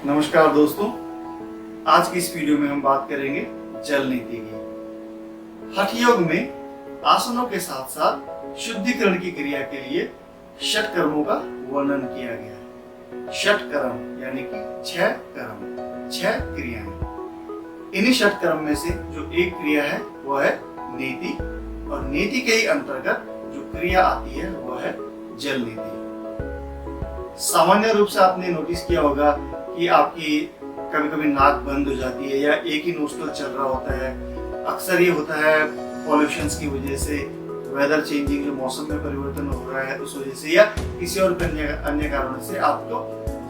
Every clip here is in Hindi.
नमस्कार दोस्तों, आज की इस वीडियो में हम बात करेंगे जल नीति की। हठ योग में आसनों के साथ साथ शुद्धिकरण की क्रिया के लिए षट कर्मों का वर्णन किया गया है। षट कर्म यानी कि 6 कर्म, 6 क्रियाएं। इन्हीं षट कर्म में से जो एक क्रिया है वह है नीति, और नीति के ही अंतर्गत जो क्रिया आती है वह है जल नीति। सामान्य रूप से आपने नोटिस किया होगा कि आपकी कभी कभी नाक बंद हो जाती है या एक ही नोस्ट्रल चल रहा होता है। अक्सर ये होता है पॉल्यूशन की वजह से, वेदर चेंजिंग, जो मौसम में परिवर्तन हो रहा है उस वजह से, या किसी और अन्य कारणों से आपको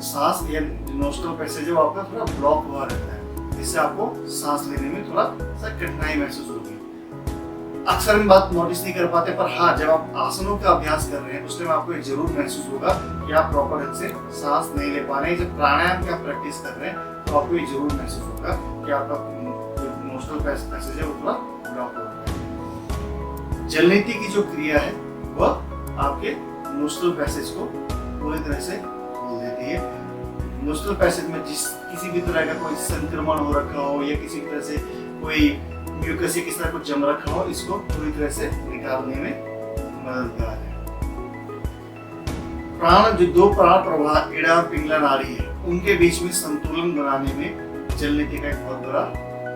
सांस या नोस्ट्रल पैसेज आपका थोड़ा ब्लॉक हुआ रहता है, जिससे आपको सांस लेने में थोड़ा सा कठिनाई महसूस होगी। अक्सर हम बात नोटिस नहीं कर पाते, पर हाँ, जब आप आसनों का अभ्यास कर रहे हैं उस टाइम आपको ये जरूर महसूस होगा कि आप प्रॉपर ढंग से सांस नहीं ले पा रहे हैं। जब प्राणायाम की आप प्रैक्टिस कर रहे हैं तो आपको ये जरूर महसूस होगा कि आपका जो नोस्ट्रल पैसेज है वो थोड़ा ब्लॉक हो रहा है। जल नीति की जो क्रिया है वह आपके नोस्ट्रल पैसेज को पूरी तरह से खोल देती है। नोस्ट्रल पैसेज में किसी भी तरह का कोई संक्रमण हो रखा हो या किसी तरह से कोई म्यूकस या किस तरह कुछ जम रखा हो, इसको पूरी तरह से निकालने में मददगार है। प्राण, जो 2 प्राण प्रवाह एड़ा और पिंगला नाड़ी है, उनके बीच में संतुलन बनाने में जल नीति का एक बहुत बड़ा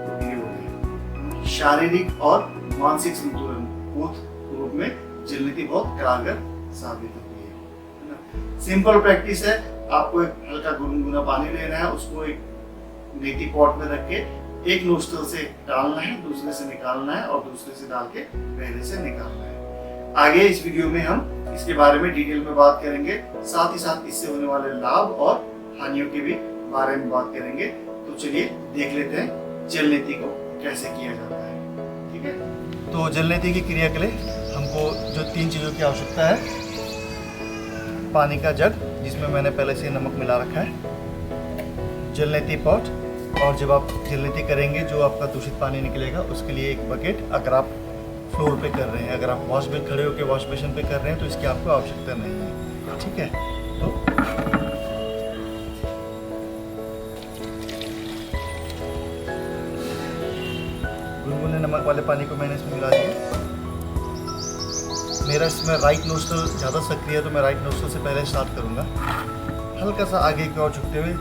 उपयोग है। शारीरिक और मानसिक संतुलन बोथ रूप में जल नीति बहुत कारगर साबित होती है। सिंपल प्रैक्टिस है, आपको एक हल्का गुनगुना पानी लेना है, उसको एक नीति पॉट में रख के एक नोस्ट्रल से डालना है, दूसरे से निकालना है, और दूसरे से डाल के पहले से निकालना है। आगे इस वीडियो में हम इसके बारे में डिटेल में बात करेंगे, साथ ही साथ इससे होने वाले लाभ और हानियों के भी बारे में बात करेंगे। तो चलिए देख लेते हैं जल नीति को कैसे किया जाता है। ठीक है, तो जल नीति की क्रिया के लिए हमको जो 3 चीज़ों की आवश्यकता है: पानी का जग जिसमें मैंने पहले से नमक मिला रखा है, जल नीति पॉट, और जब आप जल नीति करेंगे जो आपका दूषित पानी निकलेगा उसके लिए एक बकेट। अगर आप फ्लोर पे कर रहे हैं, अगर आप वॉश बेसिन खड़े होकर वॉश बेसिन पे कर रहे हैं तो इसकी आपको आवश्यकता नहीं है। ठीक है, तो गुनगुने नमक वाले पानी को मैंने इसमें मिला दिया। मेरा इसमें राइट नोस्ट्रल ज़्यादा सक्रिय है तो मैं राइट नोस्ट्रल से पहले स्टार्ट करूँगा, हल्का सा आगे की ओर झुकते हुए।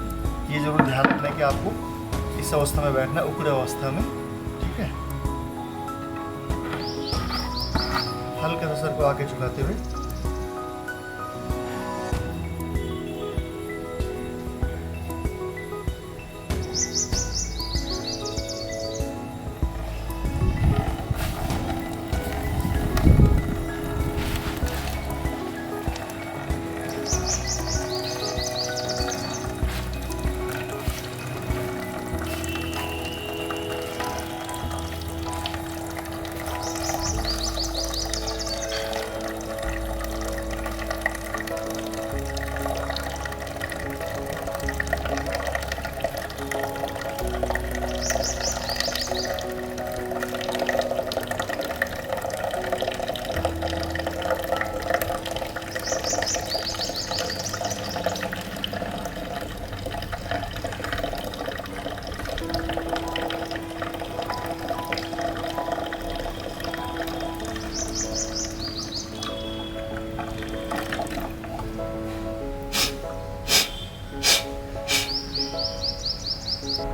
ये जरूर ध्यान रखना है कि आपको इस अवस्था में बैठना, उग्र अवस्था में। ठीक है, हल्का सा सर को आगे झुकाते हुए।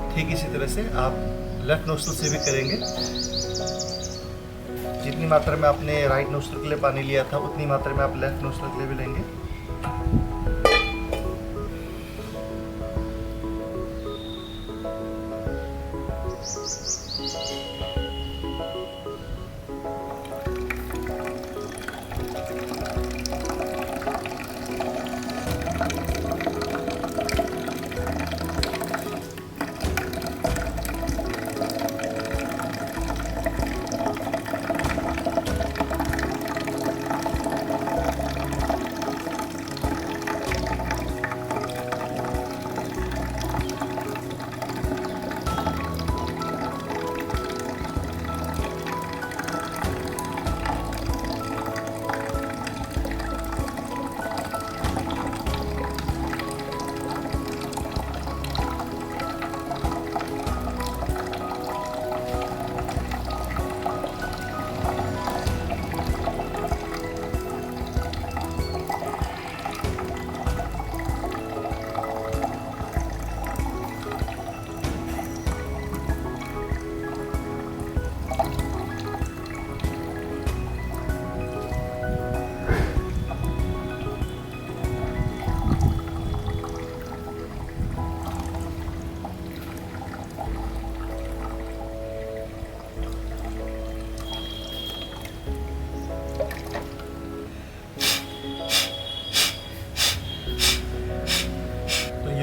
ठीक इसी तरह से आप लेफ्ट नोस्ट्रल से भी करेंगे। जितनी मात्रा में आपने राइट नोस्ट्रल के लिए पानी लिया था उतनी मात्रा में आप लेफ्ट नोस्ट्रल के लिए भी लेंगे।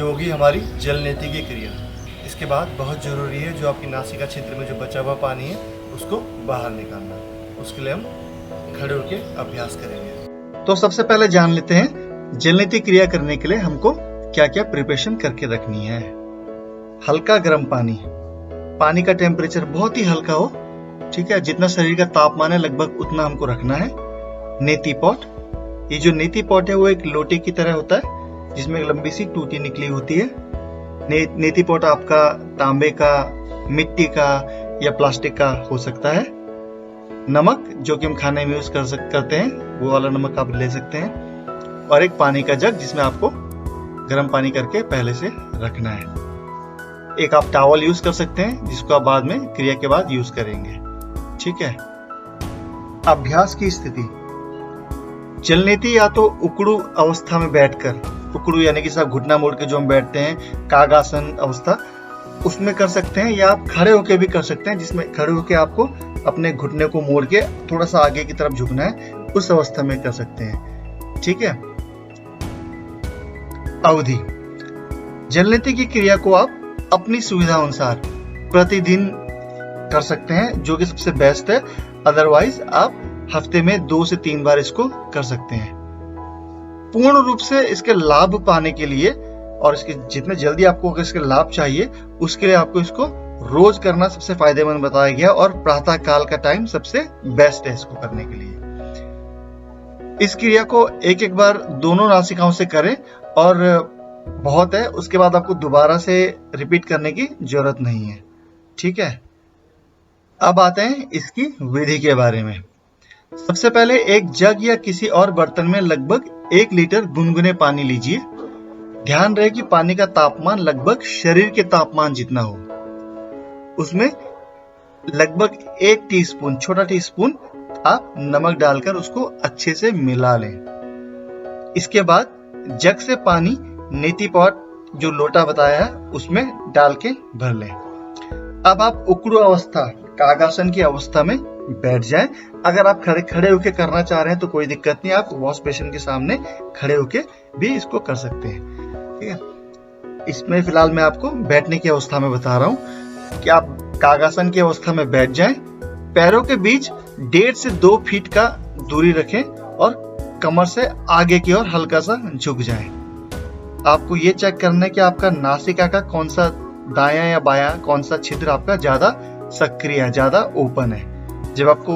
होगी हमारी जल नीति की क्रिया। इसके बाद बहुत ज़रूरी है जो आपकी नासिका क्षेत्र में जो बचा हुआ पानी है उसको बाहर निकालना। उसके लिए हम खड़े होकर अभ्यास करेंगे। तो सबसे पहले जान लेते हैं जल नीति क्रिया करने के लिए हमको क्या क्या प्रिपरेशन करके रखनी है। हल्का गर्म पानी, पानी का टेम्परेचर बहुत ही हल्का हो, ठीक है, जितना शरीर का तापमान है लगभग उतना हमको रखना है। नेति पॉट, ये जो नेति पॉट है वो एक लोटे की तरह होता है जिसमें एक लंबी सी टूटी निकली होती है। नेति पॉट आपका तांबे का, मिट्टी का या प्लास्टिक का हो सकता है। नमक जो कि हम खाने में यूज करते हैं वो वाला नमक आप ले सकते हैं। और एक पानी का जग जिसमें आपको गर्म पानी करके पहले से रखना है। एक आप टॉवल यूज कर सकते हैं जिसको आप बाद में क्रिया के बाद यूज करेंगे, ठीक है। अभ्यास की स्थिति, जल नीति या तो उकड़ू अवस्था में बैठकर, उकड़ू यानी कि सब घुटना मोड़ के जो हम बैठते हैं, कागासन अवस्था, उसमें कर सकते हैं, या आप खड़े होके भी कर सकते हैं जिसमें खड़े होके आपको अपने घुटने को मोड़ के थोड़ा सा आगे की तरफ झुकना है, उस अवस्था में कर सकते हैं, ठीक है। अवधि, जल नीति की क्रिया को आप अपनी सुविधा अनुसार प्रतिदिन कर सकते हैं जो कि सबसे बेस्ट है। अदरवाइज आप हफ्ते में 2 से 3 बार इसको कर सकते हैं। पूर्ण रूप से इसके लाभ पाने के लिए और इसके जितने जल्दी आपको अगर इसके लाभ चाहिए उसके लिए आपको इसको रोज करना सबसे फायदेमंद बताया गया और प्रातः काल का टाइम सबसे बेस्ट है इसको करने के लिए। इस क्रिया को एक एक बार दोनों नासिकाओं से करें और बहुत है, उसके बाद आपको दोबारा से रिपीट करने की जरूरत नहीं है, ठीक है। अब आते हैं इसकी विधि के बारे में। सबसे पहले एक जग या किसी और बर्तन में लगभग 1 लीटर गुनगुने पानी लीजिए। ध्यान रहे कि पानी का तापमान लगभग शरीर के तापमान जितना हो। उसमें लगभग 1 टीस्पून, छोटा टीस्पून आप नमक डालकर उसको अच्छे से मिला लें। इसके बाद जग से पानी नेति पॉट जो लोटा बताया है उसमें डाल के भर लें। अब आप उकड़ू अवस्था, कागासन की अवस्था में बैठ जाएं। अगर आप खड़े होके करना चाह रहे हैं तो कोई दिक्कत नहीं, आप वॉश बेसिन के सामने खड़े होके भी इसको कर सकते हैं, ठीक है। इसमें फिलहाल मैं आपको बैठने की अवस्था में बता रहा हूं कि आप कागासन की अवस्था में बैठ जाएं। पैरों के बीच 1.5 से 2 फीट का दूरी रखें और कमर से आगे की ओर हल्का सा झुक जाएं। आपको ये चेक करना है कि आपका नासिका का कौन सा दायां या बायां कौन सा छिद्र आपका ज्यादा सक्रिय, ज्यादा ओपन है। जब आपको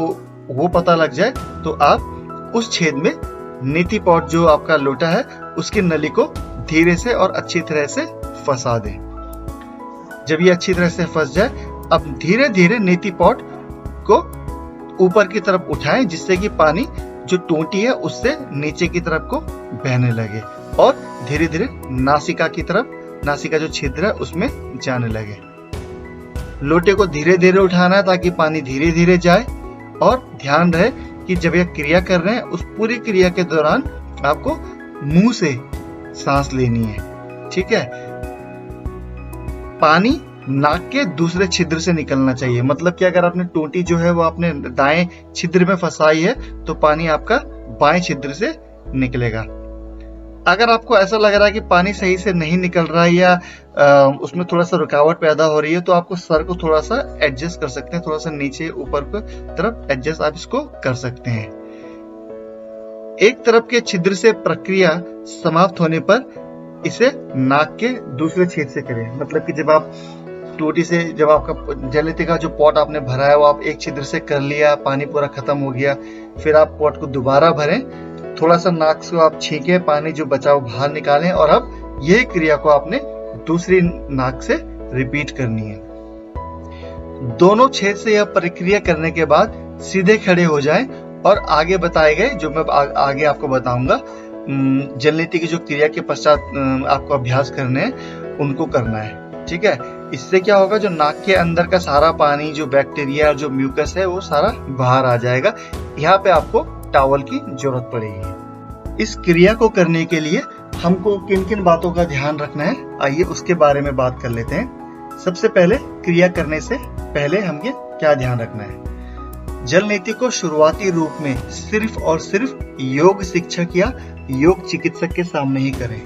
वो पता लग जाए तो आप उस छेद में नेति पॉट जो आपका लोटा है उसकी नली को धीरे से और अच्छी तरह से फंसा दें। जब ये अच्छी तरह से फंस जाए, अब धीरे धीरे नेति पॉट को ऊपर की तरफ उठाएं जिससे कि पानी जो टोटी है उससे नीचे की तरफ को बहने लगे और धीरे धीरे नासिका की तरफ, नासिका जो छिद्र है उसमें जाने लगे। लोटे को धीरे धीरे उठाना है ताकि पानी धीरे धीरे जाए और ध्यान रहे कि जब यह क्रिया कर रहे हैं उस पूरी क्रिया के दौरान आपको मुंह से सांस लेनी है, ठीक है। पानी नाक के दूसरे छिद्र से निकलना चाहिए, मतलब कि अगर आपने टोटी जो है वो आपने दाएं छिद्र में फंसाई है तो पानी आपका बाएं छिद्र से निकलेगा। अगर आपको ऐसा लग रहा है कि पानी सही से नहीं निकल रहा है या उसमें थोड़ा सा रुकावट पैदा हो रही है तो आपको सर को थोड़ा सा एडजस्ट कर सकते हैं, थोड़ा सा नीचे ऊपर की तरफ एडजस्ट आप इसको कर सकते हैं। एक तरफ के छिद्र से प्रक्रिया समाप्त होने पर इसे नाक के दूसरे छेद से करें, मतलब कि जब आप टोटी से, जब आपका जल नीति का जो पॉट आपने भरा है वो आप एक छिद्र से कर लिया, पानी पूरा खत्म हो गया, फिर आप पॉट को दोबारा भरें, थोड़ा सा नाक से आप छींके, पानी जो बचा वो बाहर निकालें और अब यही क्रिया को आपने दूसरी नाक से रिपीट करनी है। दोनों छेद से यह प्रक्रिया करने के बाद सीधे खड़े हो जाएं और आगे बताए गए जो मैं आगे आपको बताऊंगा जल नीति की जो क्रिया के पश्चात आपको अभ्यास करने हैं उनको करना है, ठीक है। इससे क्या होगा, जो नाक के अंदर का सारा पानी, जो बैक्टीरिया और जो म्यूकस है वो सारा बाहर आ जाएगा। यहाँ पे आपको टॉवल की जरूरत पड़ेगी। इस क्रिया को करने के लिए हमको किन किन बातों का ध्यान रखना है, आइए उसके बारे में बात कर लेते हैं। सबसे पहले क्रिया करने से पहले हमें क्या ध्यान रखना है। जल नीति को शुरुआती रूप में सिर्फ और सिर्फ योग शिक्षक या योग चिकित्सक के सामने ही करें।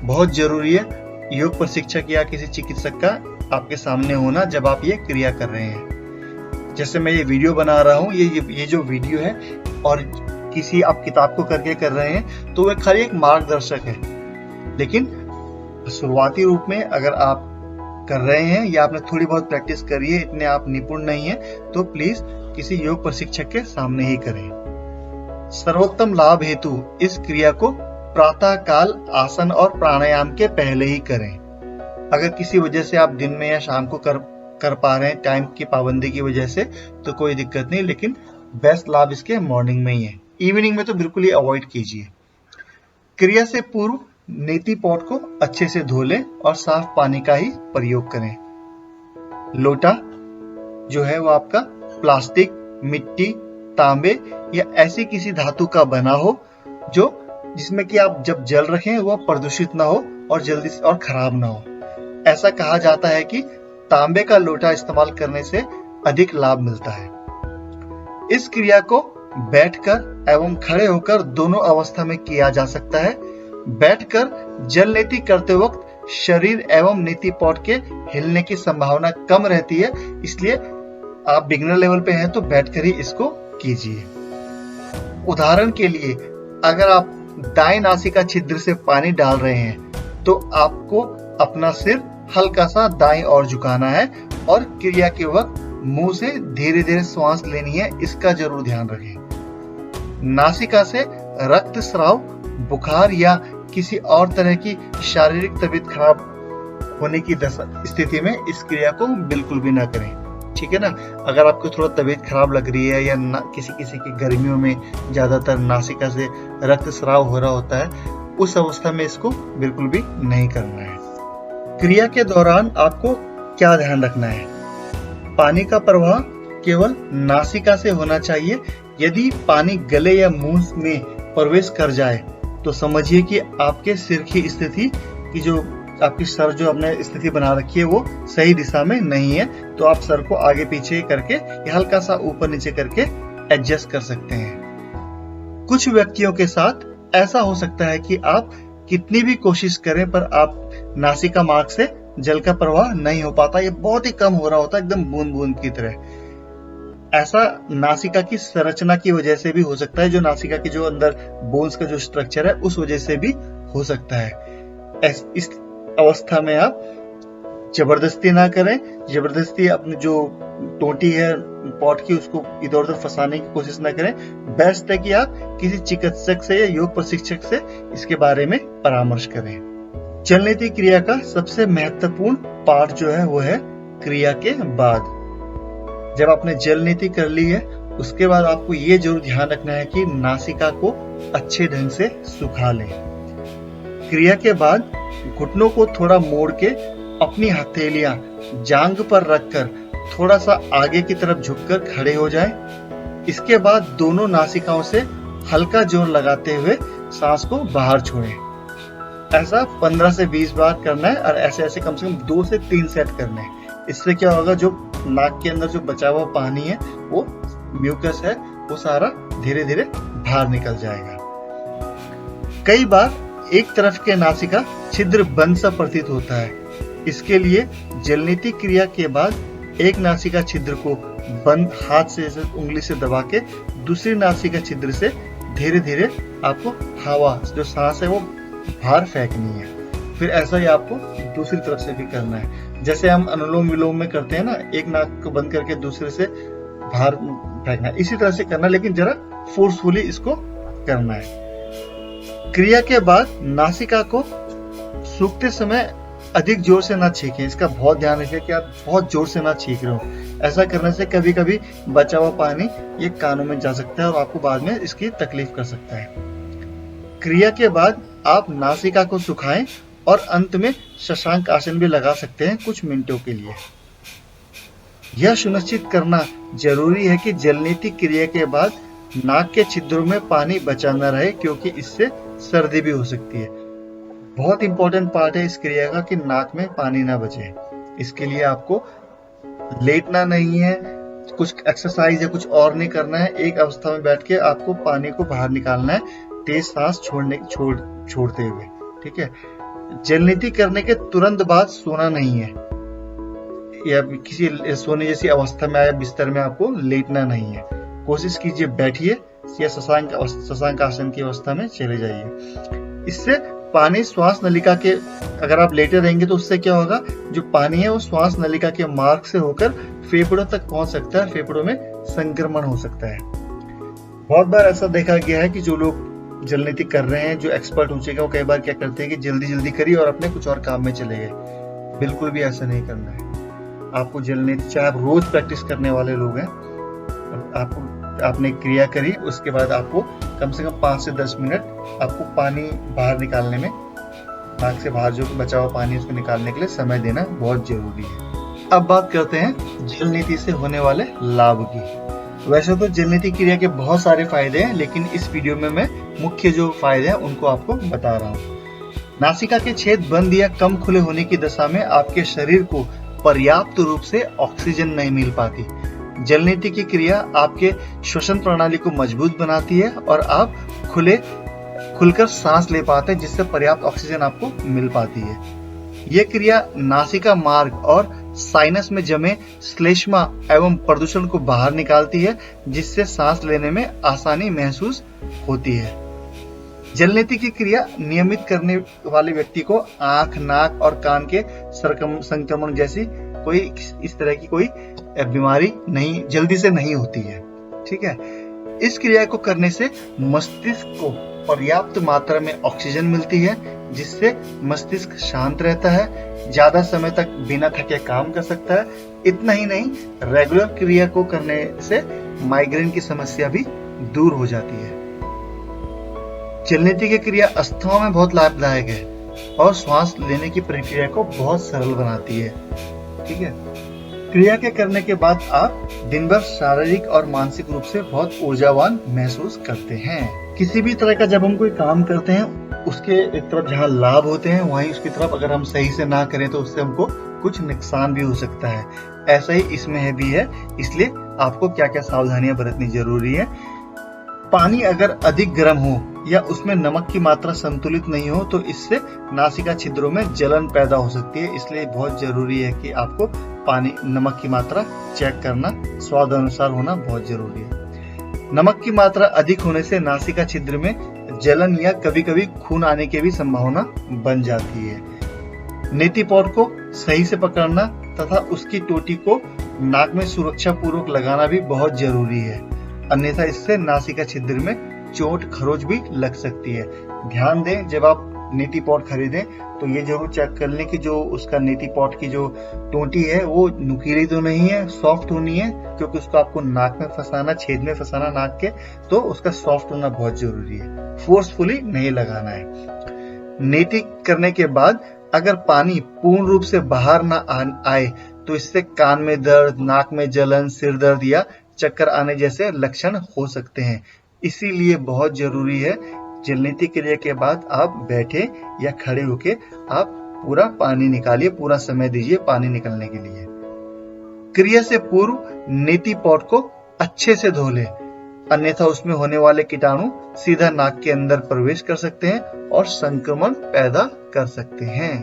बहुत जरूरी है, योग प्रशिक्षक या किसी चिकित्सक का आपके सामने होना जब आप ये क्रिया कर रहे हैं। जैसे मैं ये वीडियो बना रहा हूँ, ये जो वीडियो है और किसी आप किताब को करके कर रहे हैं तो वह खाली एक मार्गदर्शक है, लेकिन शुरुआती रूप में अगर आप कर रहे हैं या आपने थोड़ी बहुत प्रैक्टिस करी है, इतने आप निपुण नहीं है, तो प्लीज किसी योग प्रशिक्षक के सामने ही करें। सर्वोत्तम लाभ हेतु इस क्रिया को प्रातः काल आसन और प्राणायाम के पहले ही करें। अगर किसी वजह से आप दिन में या शाम को कर पा रहे हैं, टाइम की पाबंदी की वजह से, तो कोई दिक्कत नहीं, लेकिन बेस्ट लाभ इसके मॉर्निंग में ही है। इवनिंग में तो बिल्कुल ही अवॉइड कीजिए। क्रिया से पूर्व नेति पॉट को अच्छे से धो लें और साफ पानी का ही प्रयोग करें। लोटा जो है वो आपका प्लास्टिक, मिट्टी, तांबे या ऐसी किसी धातु का बना हो जिसमें कि आप जब जल रखें वह प्रदूषित ना हो और जल्दी से और खराब ना हो। ऐसा कहा जाता है कि तांबे का लोटा इस्तेमाल करने से अधिक लाभ मिलता है। इस क्रिया को बैठकर एवं खड़े होकर दोनों अवस्था में किया जा सकता है। बैठकर जल नीति करते वक्त शरीर एवं नीति पॉट के हिलने की संभावना कम रहती है, इसलिए आप बिगिनर लेवल पे हैं तो बैठकर ही इसको कीजिए। उदाहरण के लिए अगर आप दाएं नासिका छिद्र से पानी डाल रहे हैं तो आपको अपना सिर हल्का सा दाएं ओर झुकाना है और क्रिया के वक्त मुंह से धीरे धीरे श्वास लेनी है, इसका जरूर ध्यान रखें। नासिका से रक्तस्राव, बुखार या किसी और तरह की शारीरिक तबीयत खराब होने की स्थिति में इस क्रिया को बिल्कुल भी ना करें, ठीक है ना। अगर आपको थोड़ा तबीयत खराब लग रही है या किसी की गर्मियों में ज्यादातर नासिका से रक्तस्राव हो रहा होता है, उस अवस्था में इसको बिल्कुल भी नहीं करना है। क्रिया के दौरान आपको क्या ध्यान रखना है? पानी का प्रवाह केवल नासिका से होना चाहिए। यदि पानी गले या मुंह में प्रवेश कर जाए तो समझिए कि आपके सिर की स्थिति की जो आपकी सर जो आपने स्थिति बना रखी है वो सही दिशा में नहीं है, तो आप सर को आगे पीछे करके या हल्का सा ऊपर नीचे करके एडजस्ट कर सकते हैं। कुछ व्यक्तियों के साथ ऐसा हो सकता है कि आप कितनी भी कोशिश करें पर आप नासिका मार्ग से जल का प्रवाह नहीं हो पाता, ये बहुत ही कम हो रहा होता है, एकदम बूंद बूंद की तरह। ऐसा नासिका की संरचना की वजह से भी हो सकता है, जो नासिका की जो अंदर बोन्स का जो स्ट्रक्चर है उस वजह से भी हो सकता है। इस अवस्था में आप जबरदस्ती ना करें, जबरदस्ती अपनी जो टोटी है पॉट की उसको इधर उधर फंसाने की कोशिश ना करें। बेस्ट है कि आप किसी चिकित्सक से या योग प्रशिक्षक से इसके बारे में परामर्श करें। जल नीति क्रिया का सबसे महत्वपूर्ण पार्ट जो है वो है क्रिया के बाद। जब आपने जल नीति कर ली है उसके बाद आपको ये जरूर ध्यान रखना है कि नासिका को अच्छे ढंग से सुखा लें। क्रिया के बाद घुटनों को थोड़ा मोड़ के अपनी हथेलियां जांघ पर रखकर थोड़ा सा आगे की तरफ झुककर खड़े हो जाएं। इसके बाद दोनों नासिकाओं से हल्का जोर लगाते हुए सांस को बाहर छोड़ें। ऐसा 15 से 20 बार करना है और ऐसे ऐसे कम से कम 2 से 3 सेट करने हैं। इससे क्या होगा, जो नाक के अंदर जो बचा हुआ पानी है वो म्यूकस है वो सारा धीरे धीरे बाहर निकल जाएगा। कई बार एक तरफ के नासिका छिद्र बंद सा प्रतीत होता है, इसके लिए जलनीति क्रिया के बाद एक नासिका छिद्र को बंद हाथ से उंगली से दबा के दूसरी नासिका छिद्र से धीरे धीरे आपको हवा जो सांस है वो बाहर फेंकनी है। फिर ऐसा ही आपको दूसरी तरफ से भी करना है। जैसे हम अनुलोम विलोम में करते हैं ना, एक नाक को बंद करके दूसरे से बाहर फेंकना है, इसी तरह से करना, लेकिन जरा फोर्सफुली इसको करना है। क्रिया के बाद नासिका को सूखते समय अधिक जोर से ना छींकें। इसका बहुत ध्यान रखें कि आप बहुत जोर से ना छींक रहे हो। ऐसा करने से कभी कभी बचा हुआ पानी ये कानों में जा सकता है और आपको बाद में इसकी तकलीफ कर सकता है। क्रिया के बाद आप नासिका को सुखाएं और अंत में शशांक आसन भी लगा सकते हैं कुछ मिनटों के लिए। यह सुनिश्चित करना जरूरी है कि जलनीति क्रिया के बाद नाक के छिद्रों में पानी बचा न रहे, क्योंकि इससे सर्दी भी हो सकती है। बहुत इंपॉर्टेंट पार्ट है इस क्रिया का कि नाक में पानी ना बचे। इसके लिए आपको लेटना नहीं है, कुछ एक्सरसाइज या कुछ और नहीं करना है। एक अवस्था में बैठ के आपको पानी को बाहर निकालना है, तेज सांस छोड़ते हुए, ठीक है। जलनीति करने के तुरंत बाद सोना नहीं है, या किसी सोने जैसी अवस्था में या बिस्तर में आपको लेटना नहीं है। कोशिश कीजिए बैठिए या शशांक आसन की अवस्था में चले जाइए। इससे पानी श्वास नलिका के, अगर आप लेटे रहेंगे तो उससे क्या होगा, जो पानी है वो श्वास नलिका के मार्ग से होकर फेफड़ों तक पहुंच सकता है, फेफड़ों में संक्रमण हो सकता है। बहुत बार ऐसा देखा गया है कि जो लोग जलनीति कर रहे हैं, जो एक्सपर्ट हो चुके हैं, वो कई बार क्या करते हैं कि जल्दी जल्दी करिए और अपने कुछ और काम में चले गए। बिल्कुल भी ऐसा नहीं करना है। आपको जलनीति, चाहे आप रोज प्रैक्टिस करने वाले लोग हैं, आपने क्रिया करी, उसके बाद आपको कम से कम 5 से 10 मिनट आपको पानी बाहर निकालने में, नाक से बाहर जो बचा हुआ पानी उसको निकालने के लिए समय देना बहुत जरूरी है। अब बात करते हैं जलनीति से होने वाले लाभ की। वैसे तो जलनीति क्रिया के बहुत सारे फायदे हैं, लेकिन इस वीडियो में मैं मुख्य जो फायदे हैं उनको आपको बता रहा हूँ। नासिका के छेद बंद या कम खुले होने की दशा में आपके शरीर को पर्याप्त रूप से ऑक्सीजन नहीं मिल पाती। जलनीति की क्रिया आपके श्वसन प्रणाली को मजबूत बनाती है और आप खुलकर सांस ले पाते हैं, जिससे पर्याप्त ऑक्सीजन आपको मिल पाती है। यह क्रिया नासिका मार्ग और साइनस में जमे श्लेष्मा एवं प्रदूषण को बाहर निकालती है, जिससे सांस लेने में आसानी महसूस होती है। जलनीति की क्रिया नियमित करने वाले व्यक्ति को आंख, नाक और कान के संक्रमण जैसी कोई इस तरह की कोई बीमारी जल्दी से नहीं होती है। ठीक है। इस क्रिया को करने से मस्तिष्क को पर्याप्त मात्रा में ऑक्सीजन मिलती है, जिससे मस्तिष्क शांत रहता है, ज्यादा समय तक बिना थके काम कर सकता है। इतना ही नहीं, रेगुलर क्रिया को करने से माइग्रेन की समस्या भी दूर हो जाती है। जलनीति की क्रिया अस्थमा में बहुत लाभदायक है और श्वास लेने की प्रक्रिया को बहुत सरल बनाती है। ठीक है। क्रिया के करने के बाद आप दिन भर शारीरिक और मानसिक रूप से बहुत ऊर्जावान महसूस करते हैं। किसी भी तरह का जब हम कोई काम करते हैं, उसके एक तरफ जहाँ लाभ होते हैं, वहीं उसकी तरफ अगर हम सही से ना करें तो उससे हमको कुछ नुकसान भी हो सकता है। ऐसा ही इसमें भी है, इसलिए आपको क्या क्या सावधानियां बरतनी जरूरी है। पानी अगर अधिक गर्म हो या उसमें नमक की मात्रा संतुलित नहीं हो तो इससे नासिका छिद्रों में जलन पैदा हो सकती है। इसलिए बहुत जरूरी है कि आपको पानी, नमक की मात्रा चेक करना, स्वाद अनुसार होना बहुत जरूरी है। नमक की मात्रा अधिक होने से नासिका छिद्र में जलन या कभी कभी खून आने की भी संभावना बन जाती है। नीति पॉट को सही से पकड़ना तथा उसकी टोटी को नाक में सुरक्षा पूर्वक लगाना भी बहुत जरूरी है, अन्यथा इससे नासिका छिद्र में चोट, खरोच भी लग सकती है। ध्यान दें, जब आप नीति पॉट खरीदें तो ये जरूर चेक कर लें कि जो उसका नीति पॉट की जो टोटी है वो नुकीली तो नहीं है, सॉफ्ट होनी है, क्योंकि उसको आपको नाक में फंसाना, छेद में फंसाना नाक के, तो उसका सॉफ्ट होना बहुत जरूरी है। फोर्सफुली नहीं लगाना है। नीति करने के बाद अगर पानी पूर्ण रूप से बाहर ना आए तो इससे कान में दर्द, नाक में जलन, सिर दर्द या चक्कर आने जैसे लक्षण हो सकते हैं। इसीलिए बहुत जरूरी है, जलनीति क्रिया के बाद आप बैठे या खड़े होके आप पूरा पानी निकालिए, पूरा समय दीजिए पानी निकलने के लिए। क्रिया से पूर्व नीति पॉट को अच्छे से धो लें, अन्यथा उसमें होने वाले कीटाणु सीधा नाक के अंदर प्रवेश कर सकते हैं और संक्रमण पैदा कर सकते हैं।